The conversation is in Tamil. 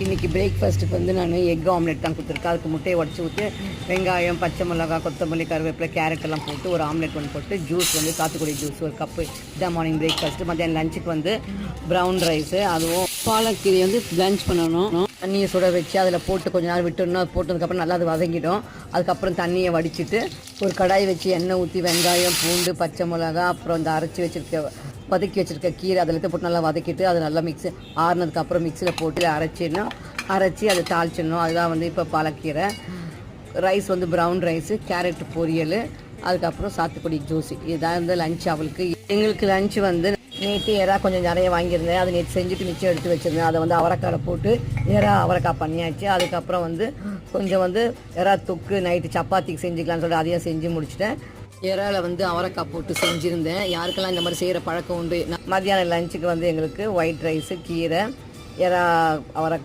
இன்றைக்கி பிரேக்ஃபாஸ்ட்டுக்கு வந்து நான் எக் ஆம்லெட் தான் கொடுத்துருக்கேன். அதுக்கு முட்டையை உடச்சி ஊற்றி வெங்காயம், பச்சை மிளகா, கொத்தமல்லி, கருவேப்பிலை, கேரட் எல்லாம் போட்டு ஒரு ஆம்லெட் ஒன்று போட்டு ஜூஸ் வந்து சாத்துக்குடி ஜூஸ் ஒரு கப்பு. இதான் மார்னிங் பிரேக்ஃபாஸ்ட்டு. மத்தியானம் லஞ்சுக்கு வந்து ப்ரௌன் ரைஸு, அதுவும் பாலக்கீரை வந்து லஞ்ச் பண்ணணும். தண்ணியை சுட வச்சு அதில் போட்டு கொஞ்சம் நேரம் விட்டுடணும். அது போட்டதுக்கப்புறம் நல்லா அது வதங்கிடும். அதுக்கப்புறம் தண்ணியை வடிச்சிட்டு ஒரு கடாய் வச்சு எண்ணெய் ஊற்றி வெங்காயம், பூண்டு, பச்சை மிளகா, அப்புறம் இந்த அரைச்சி வதக்கி வச்சுருக்க கீரை அதில் போட்டு நல்லா வதக்கிட்டு அது நல்லா ஆறுனதுக்கப்புறம் மிக்சியில் போட்டு அரைச்சி அதை தாளிச்சிடணும். அதுதான் வந்து இப்போ பாலக்கீரை ரைஸ் வந்து ப்ரௌன் ரைஸு, கேரட் பொரியல், அதுக்கப்புறம் சாத்துக்குடி ஜூஸ். இதுதான் வந்து லஞ்ச் அவளுக்கு. எங்களுக்கு லஞ்ச் வந்து நேற்று எறா கொஞ்சம் நிறைய வாங்கியிருந்தேன். அதை நேற்று செஞ்சுட்டு மிச்சம் எடுத்து வச்சுருந்தேன். அதை வந்து அவரைக்காய் போட்டு அவரைக்காய் பண்ணியாச்சு. அதுக்கப்புறம் வந்து கொஞ்சம் வந்து எறா தொக்கு நைட்டு சப்பாத்திக்கு செஞ்சுக்கலான்னு சொல்லிட்டு அதையும் செஞ்சு முடிச்சிட்டேன். இறால வந்து அவரைக்காய் போட்டு செஞ்சுருந்தேன். யாருக்கெல்லாம் இந்த மாதிரி செய்கிற பழக்கம் உண்டு. மத்தியானம் லஞ்சுக்கு வந்து எங்களுக்கு ஒயிட் ரைஸு, கீரை, அவரைக்காய்